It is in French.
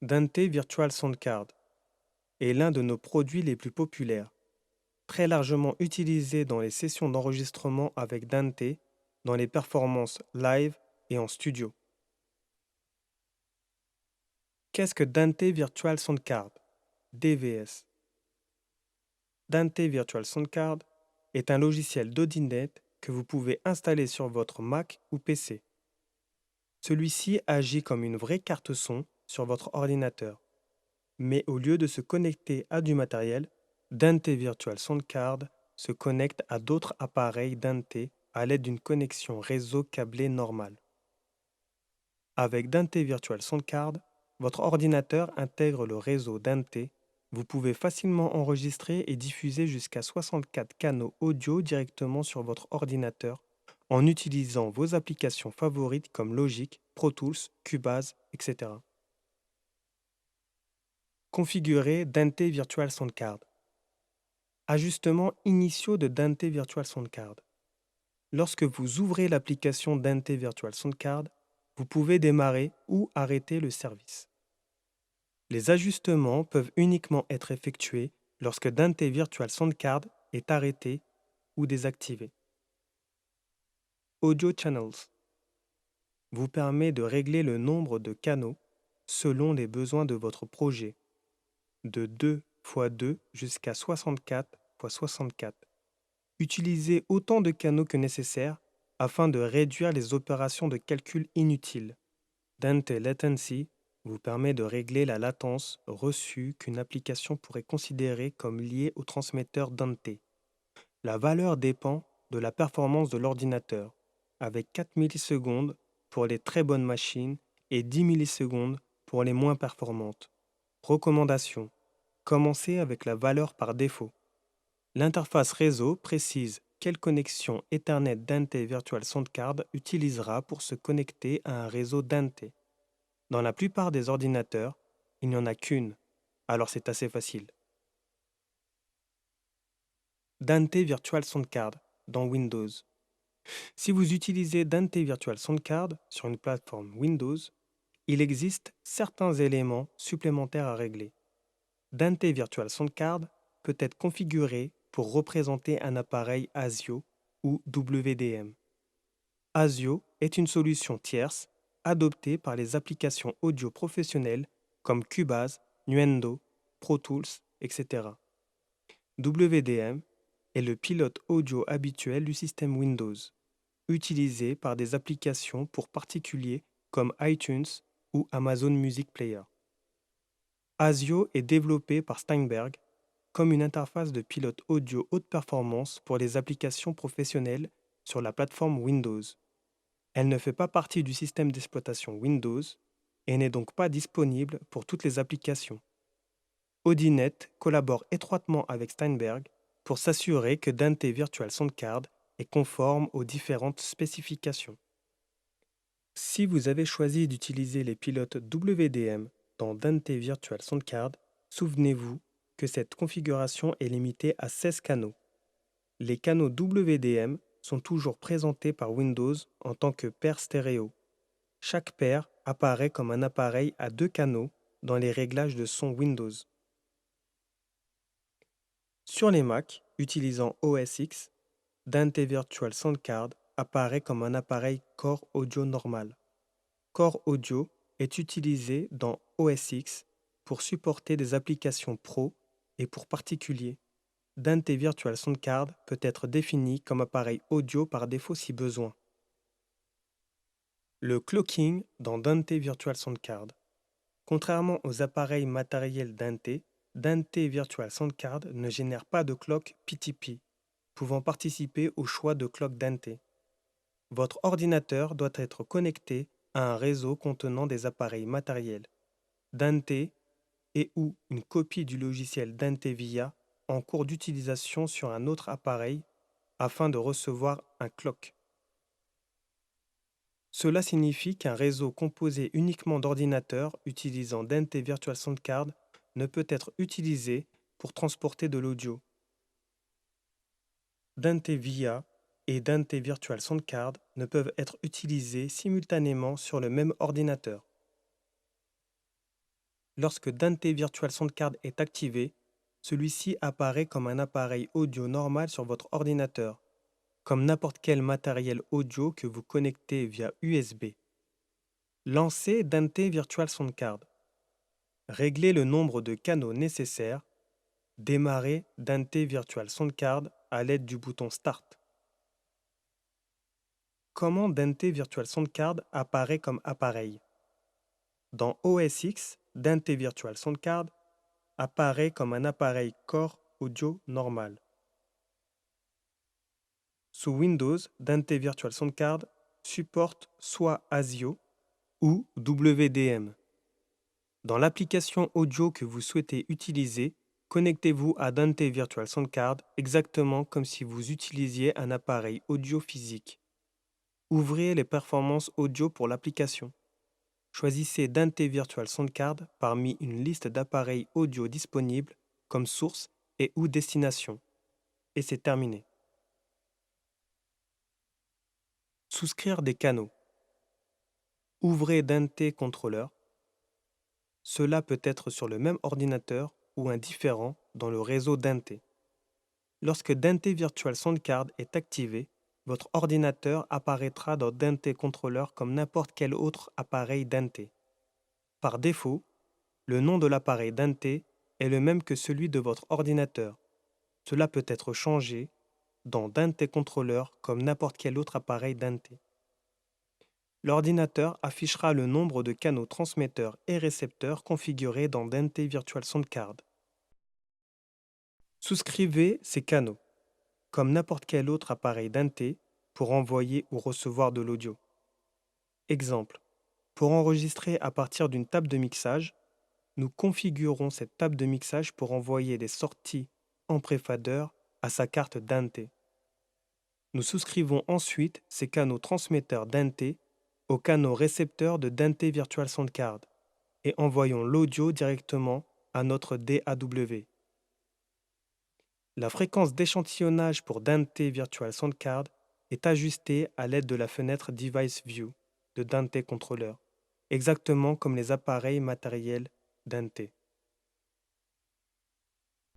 Dante Virtual Sound Card est l'un de nos produits les plus populaires, très largement utilisé dans les sessions d'enregistrement avec Dante, dans les performances live et en studio. Qu'est-ce que Dante Virtual Sound Card (DVS)? Dante Virtual Sound Card est un logiciel d'Audinet que vous pouvez installer sur votre Mac ou PC. Celui-ci agit comme une vraie carte son sur votre ordinateur. Mais au lieu de se connecter à du matériel, Dante Virtual Sound Card se connecte à d'autres appareils Dante à l'aide d'une connexion réseau câblée normale. Avec Dante Virtual Sound Card, votre ordinateur intègre le réseau Dante. Vous pouvez facilement enregistrer et diffuser jusqu'à 64 canaux audio directement sur votre ordinateur en utilisant vos applications favorites comme Logic, Pro Tools, Cubase, etc. Configurer Dante Virtual Sound Card. Ajustements initiaux de Dante Virtual Sound Card. Lorsque vous ouvrez l'application Dante Virtual Sound Card, vous pouvez démarrer ou arrêter le service. Les ajustements peuvent uniquement être effectués lorsque Dante Virtual Sound Card est arrêté ou désactivé. Audio Channels vous permet de régler le nombre de canaux selon les besoins de votre projet, de 2 x 2 jusqu'à 64 x 64. Utilisez autant de canaux que nécessaire afin de réduire les opérations de calcul inutiles. Dante Latency vous permet de régler la latence reçue qu'une application pourrait considérer comme liée au transmetteur Dante. La valeur dépend de la performance de l'ordinateur, avec 4 millisecondes pour les très bonnes machines et 10 millisecondes pour les moins performantes. Recommandation. Commencez avec la valeur par défaut. L'interface réseau précise quelle connexion Ethernet Dante Virtual Sound Card utilisera pour se connecter à un réseau Dante. Dans la plupart des ordinateurs, il n'y en a qu'une, alors c'est assez facile. Dante Virtual Sound Card dans Windows. Si vous utilisez Dante Virtual Sound Card sur une plateforme Windows, il existe certains éléments supplémentaires à régler. Dante Virtual Sound Card peut être configuré pour représenter un appareil ASIO ou WDM. ASIO est une solution tierce adoptée par les applications audio professionnelles comme Cubase, Nuendo, Pro Tools, etc. WDM est le pilote audio habituel du système Windows, utilisé par des applications pour particuliers comme iTunes ou Amazon Music Player. ASIO est développé par Steinberg comme une interface de pilote audio haute performance pour les applications professionnelles sur la plateforme Windows. Elle ne fait pas partie du système d'exploitation Windows et n'est donc pas disponible pour toutes les applications. Audinet collabore étroitement avec Steinberg pour s'assurer que Dante Virtual Sound Card est conforme aux différentes spécifications. Si vous avez choisi d'utiliser les pilotes WDM dans Dante Virtual Sound Card, souvenez-vous que cette configuration est limitée à 16 canaux. Les canaux WDM sont toujours présentés par Windows en tant que paire stéréo. Chaque paire apparaît comme un appareil à 2 canaux dans les réglages de son Windows. Sur les Mac utilisant OS X, Dante Virtual Sound Card apparaît comme un appareil Core Audio normal. Core Audio est utilisé dans OS X pour supporter des applications pro et pour particuliers. Dante Virtual Sound Card peut être défini comme appareil audio par défaut si besoin. Le clocking dans Dante Virtual Sound Card. Contrairement aux appareils matériels Dante, Dante Virtual Sound Card ne génère pas de clock PTP, pouvant participer au choix de clock Dante. Votre ordinateur doit être connecté à un réseau contenant des appareils matériels Dante et ou une copie du logiciel Dante Via en cours d'utilisation sur un autre appareil afin de recevoir un clock. Cela signifie qu'un réseau composé uniquement d'ordinateurs utilisant Dante Virtual Sound Card ne peut être utilisé pour transporter de l'audio. Dante Via et Dante Virtual Sound Card ne peuvent être utilisés simultanément sur le même ordinateur. Lorsque Dante Virtual Sound Card est activé, celui-ci apparaît comme un appareil audio normal sur votre ordinateur, comme n'importe quel matériel audio que vous connectez via USB. Lancez Dante Virtual Sound Card. Réglez le nombre de canaux nécessaires. Démarrez Dante Virtual Sound Card à l'aide du bouton Start. Comment Dante Virtual Sound Card apparaît comme appareil? Dans OS X, Dante Virtual Sound Card apparaît comme un appareil Core Audio normal. Sous Windows, Dante Virtual Sound Card supporte soit ASIO ou WDM. Dans l'application audio que vous souhaitez utiliser, connectez-vous à Dante Virtual Sound Card exactement comme si vous utilisiez un appareil audio physique. Ouvrez les performances audio pour l'application. Choisissez Dante Virtual Sound Card parmi une liste d'appareils audio disponibles comme source et ou destination. Et c'est terminé. Souscrire des canaux. Ouvrez Dante Controller. Cela peut être sur le même ordinateur ou un différent dans le réseau Dante. Lorsque Dante Virtual Sound Card est activé, votre ordinateur apparaîtra dans Dante Controller comme n'importe quel autre appareil Dante. Par défaut, le nom de l'appareil Dante est le même que celui de votre ordinateur. Cela peut être changé dans Dante Controller comme n'importe quel autre appareil Dante. L'ordinateur affichera le nombre de canaux transmetteurs et récepteurs configurés dans Dante Virtual Sound Card. Souscrivez ces canaux, comme n'importe quel autre appareil Dante, pour envoyer ou recevoir de l'audio. Exemple, pour enregistrer à partir d'une table de mixage, nous configurons cette table de mixage pour envoyer des sorties en préfader à sa carte Dante. Nous souscrivons ensuite ces canaux transmetteurs Dante aux canaux récepteurs de Dante Virtual Sound Card et envoyons l'audio directement à notre DAW. La fréquence d'échantillonnage pour Dante Virtual Sound Card est ajustée à l'aide de la fenêtre Device View de Dante Controller, exactement comme les appareils matériels Dante.